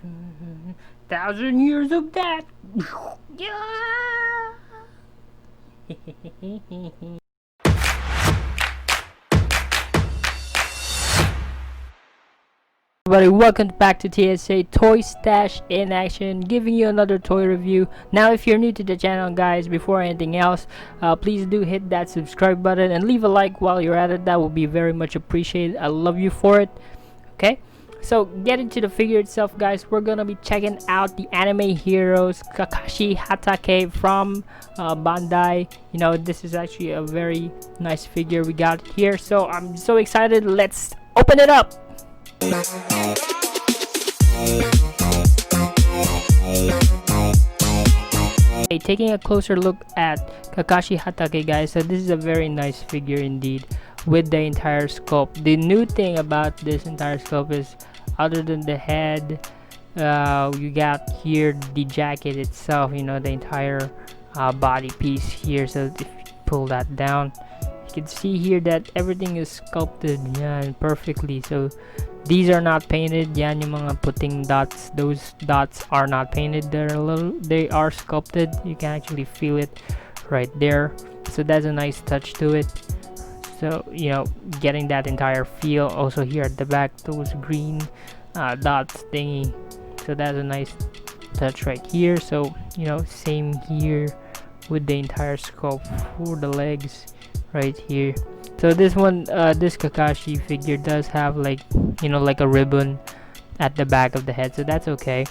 1,000 years of that. Yeah. Everybody, welcome back to TSA Toy Stash in Action, giving you another toy review. Now, if you're new to the channel, guys, before anything else, please do hit that subscribe button and leave a like while you're at it. That will be very much appreciated. I love you for it. Okay, so getting to the figure itself, guys, we're gonna be checking out the Anime Heroes Kakashi Hatake from Bandai. You know, this is actually a very nice figure we got here, so I'm so excited. Let's open it up. Okay, taking a closer look at Kakashi Hatake, guys, so this is a very nice figure indeed with the entire sculpt. The new thing about this entire sculpt is, other than the head, you got here the jacket itself, you know, the entire body piece here. So if you pull that down, you can see here that everything is sculpted, yeah, perfectly. So these are not painted, yan yung mga puting dots, those dots are not painted, they are sculpted. You can actually feel it right there, so that's a nice touch to it. So, you know, getting that entire feel. Also here at the back, those green dots thingy, so that's a nice touch right here. So, you know, same here with the entire sculpt for the legs right here. So this one, this Kakashi figure does have, like, you know, like a ribbon at the back of the head, so that's okay.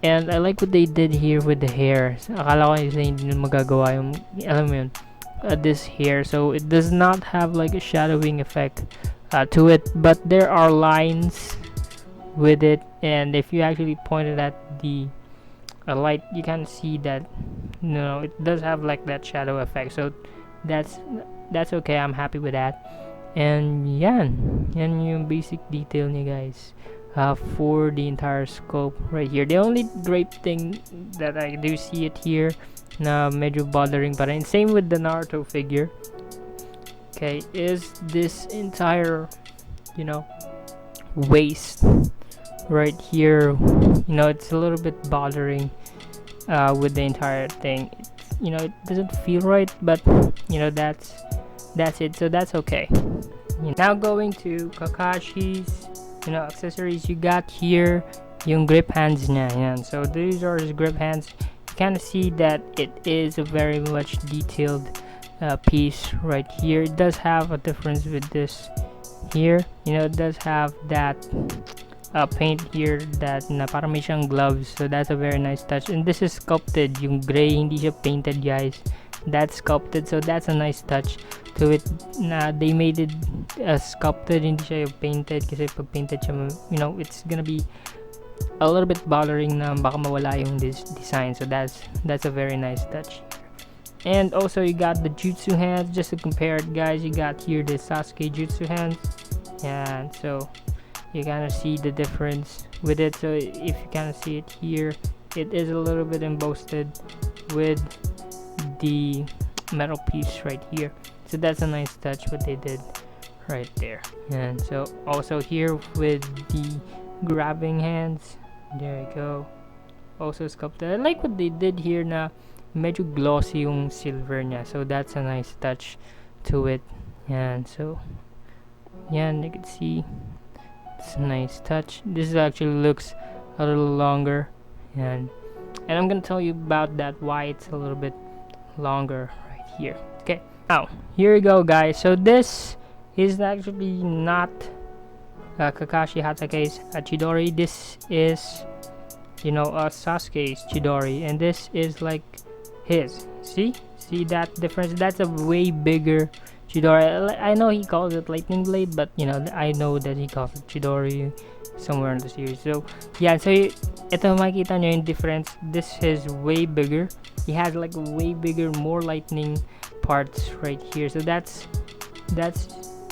And I like what they did here with the hair. Akala ko hindi na magagawa yung, alam mo yun, this hair. So it does not have like a shadowing effect to it, but there are lines with it, and if you actually point it at the light, you can see that, you know, it does have like that shadow effect. So that's okay. I'm happy with that. And yan yung basic detail niya, guys, for the entire scope right here. The only great thing that I do see it here na medyo bothering pa rin, same with the Naruto figure, okay, is this entire, you know, waist right here. You know, it's a little bit bothering with the entire thing. You know, it doesn't feel right, but you know, that's it, so that's okay. Now going to Kakashi's, you know, accessories, you got here yung grip hands niya, yan. So these are his grip hands. You kind of see that it is a very much detailed piece right here. It does have a difference with this here, you know, it does have that paint here that na parang may siyang gloves, so that's a very nice touch. And this is sculpted, yung gray, hindi siya painted, guys, that's sculpted, so that's a nice touch to it na they made it sculpted, hindi siya painted, kasi pag painted siya, you know, it's gonna be a little bit bothering na baka mawala yung this design. So that's a very nice touch. And also you got the jutsu hands. Just to compare it, guys, you got here the Sasuke jutsu hands, and so you kind of see the difference with it. So if you kind of see it here, it is a little bit embossed with the metal piece right here, so that's a nice touch what they did right there. And so also here with the grabbing hands, there you go, also sculpted. I like what they did here na medyo glossy yung silver niya, so that's a nice touch to it. And so yan, you can see it's a nice touch. This actually looks a little longer, and I'm gonna tell you about that, why it's a little bit longer right here. Okay, now here you go, guys. So this is actually not Kakashi Hatake's Chidori. This is, you know, Sasuke's Chidori, and this is like his. See that difference? That's a way bigger Chidori. I know he calls it lightning blade, but you know, I know that he calls it Chidori somewhere in the series. So yeah, so ito makikita nyo yung difference. This is way bigger. He has like way bigger, more lightning parts right here. So that's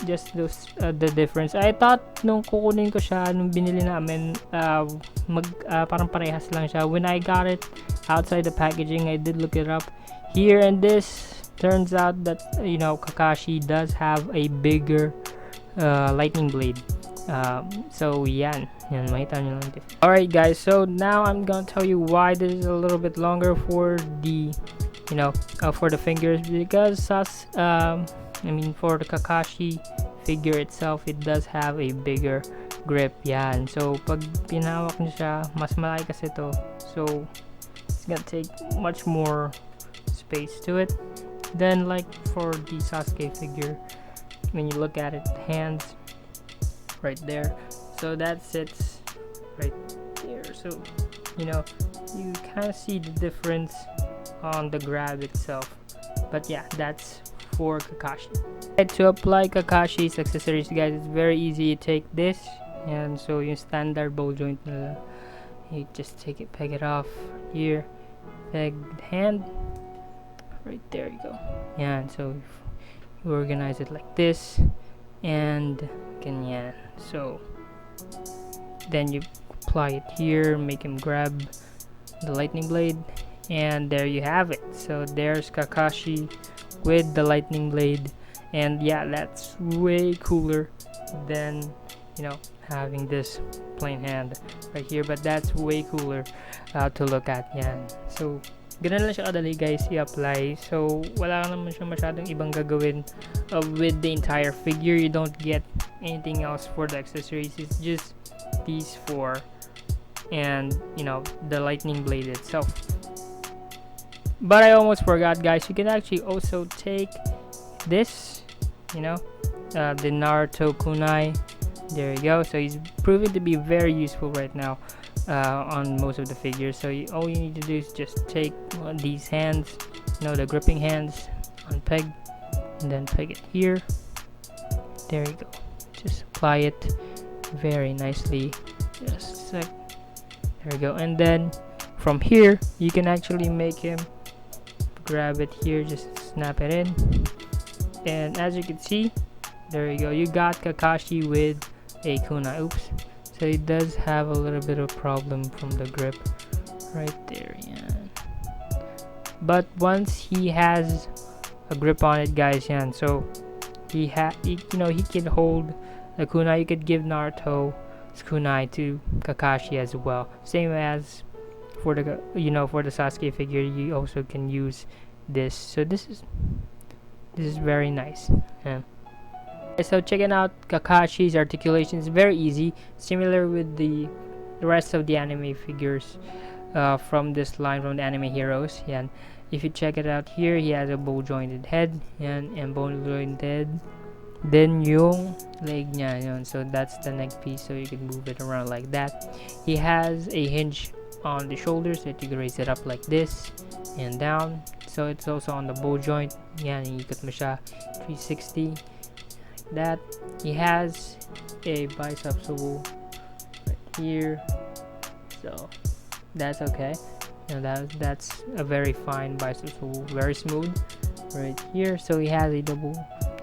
just those the difference. I thought nung kukunin ko siya, nung binili namin, parang parehas lang siya. When I got it outside the packaging, I did look it up here, and this turns out that, you know, Kakashi does have a bigger lightning blade, So yan makita nyo lang. Alright guys, so now I'm gonna tell you why this is a little bit longer for the for the fingers, because for the Kakashi figure itself, it does have a bigger grip. Yan, so pag pinawak nyo siya, mas malaki kasi to, so it's gonna take much more space to it than like for the Sasuke figure. When you look at it, hands right there, so that sits right there, so you kind of see the difference on the grab itself. But yeah, that's for Kakashi. Right, to apply Kakashi's accessories guys, it's very easy. You take this, and so yung standard ball joint nila, you just take it, peg it off here, peg the hand right there, you go. Yeah, and so you organize it like this, and ganyan. So then you apply it here, make him grab the lightning blade, and there you have it. So there's Kakashi with the lightning blade, and yeah, that's way cooler than having this plain hand right here, but that's way cooler to look at. Yan, so ganun lang siya kadali guys i-apply. So wala naman siya masyadong ibang gagawin with the entire figure. You don't get anything else for the accessories. It's just these four and the lightning blade itself. But I almost forgot guys, you can actually also take this, the Naruto kunai. There you go. So he's proven to be very useful right now on most of the figures. So all you need to do is just take these hands, the gripping hands, on peg, and then peg it here. There you go. Just apply it very nicely. Just a sec. There we go. And then from here, you can actually make him grab it here, just snap it in, and as you can see, there you go, you got Kakashi with a kunai. Oops, so it does have a little bit of problem from the grip right there. Yeah, but once he has a grip on it guys, yeah, so he can hold the kunai. You could give Naruto's kunai to Kakashi as well, same as for the for the Sasuke figure. You also can use this, so this is very nice. Yeah. So checking out Kakashi's articulation is very easy, similar with the rest of the anime figures from this line from the Anime Heroes. Yeah, if you check it out here, he has a bow jointed head, and bow jointed head, then yung leg niya, yun. So that's the neck piece, so you can move it around like that. He has a hinge on the shoulders that you can raise it up like this and down, so it's also on the bow joint. Yan, ikot mo siya 360 like that. He has a bicep swivel right here, so that's okay. That's a very fine bicep swivel, very smooth right here. So he has a double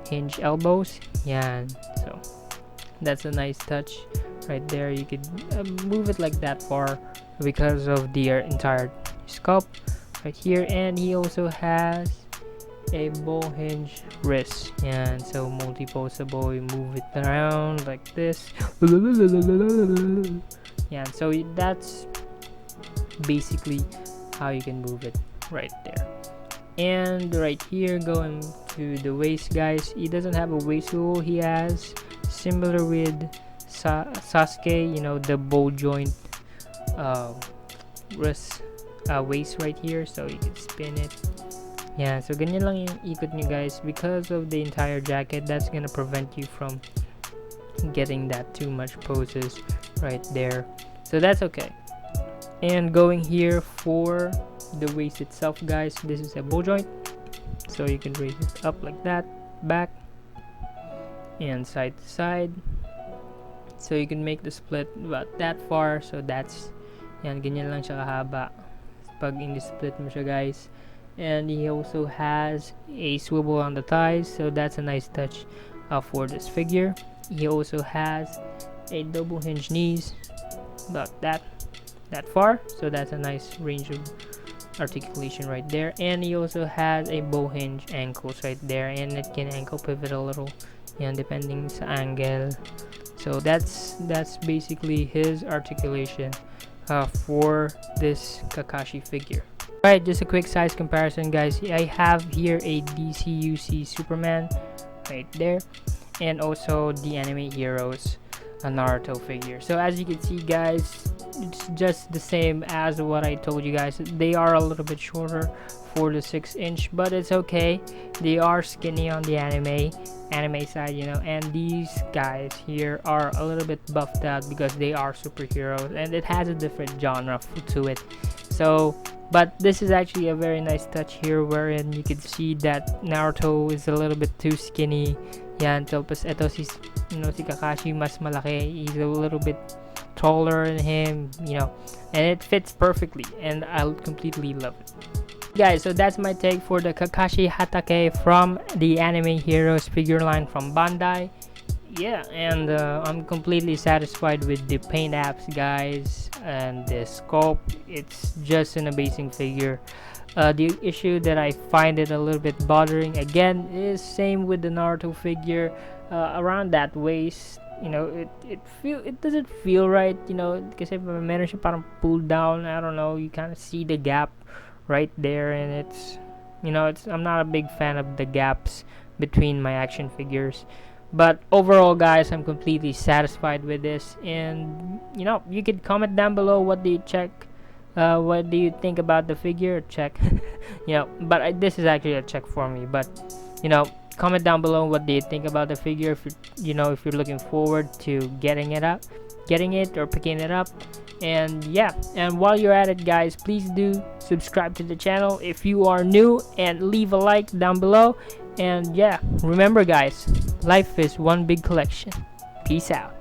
hinge elbows. Yeah, so that's a nice touch right there. You could move it like that far because of the entire sculpt right here. And he also has a bow hinge wrist, and so multi-poseable. You move it around like this. Yeah, so that's basically how you can move it right there. And right here, going to the waist guys, he doesn't have a waist swivel. He has, similar with Sasuke, the bow joint wrist waist right here, so you can spin it. Yeah, so ganyan lang yung ikot nyo guys. Because of the entire jacket, that's gonna prevent you from getting that too much poses right there, so that's okay. And going here for the waist itself guys, this is a bow joint, so you can raise it up like that, back and side to side, so you can make the split about that far. So that's yan, ganyan lang siya kahaba pag in-split mo siya guys. And he also has a swivel on the thighs, so that's a nice touch for this figure. He also has a double hinge knees about that far, so that's a nice range of articulation right there. And he also has a bow hinge ankles right there, and it can ankle pivot a little, yan, depending sa angle. So that's basically his articulation for this Kakashi figure. Alright, just a quick size comparison, guys. I have here a DCUC Superman right there, and also the Anime Heroes a Naruto figure. So as you can see, guys, it's just the same as what I told you guys. They are a little bit shorter for the 6-inch, but it's okay. They are skinny on the anime side, you know, and these guys here are a little bit buffed out because they are superheroes and it has a different genre to it. So but this is actually a very nice touch here, wherein you can see that Naruto is a little bit too skinny. Yan, tapos ito si Kakashi mas malaki. He's a little bit taller than him, you know, and it fits perfectly, and I completely love it. Guys, so that's my take for the Kakashi Hatake from the Anime Heroes figure line from Bandai. Yeah, and I'm completely satisfied with the paint apps, guys, and the sculpt. It's just an amazing figure. The issue that I find it a little bit bothering again is same with the Naruto figure, around that waist. You know, it doesn't feel right, you know, kasi meron siya parang pulled down. I don't know, you kind of see the gap right there, and it's, you know, I'm not a big fan of the gaps between my action figures. But overall, guys, I'm completely satisfied with this, and you know, you could comment down below what do you think about the figure. Check. You know, but this is actually a check for me. But you know, comment down below what do you think about the figure, if if you're looking forward to getting it or picking it up. And yeah, and while you're at it, guys, please do subscribe to the channel if you are new, and leave a like down below. And yeah, remember, guys, life is one big collection. Peace out.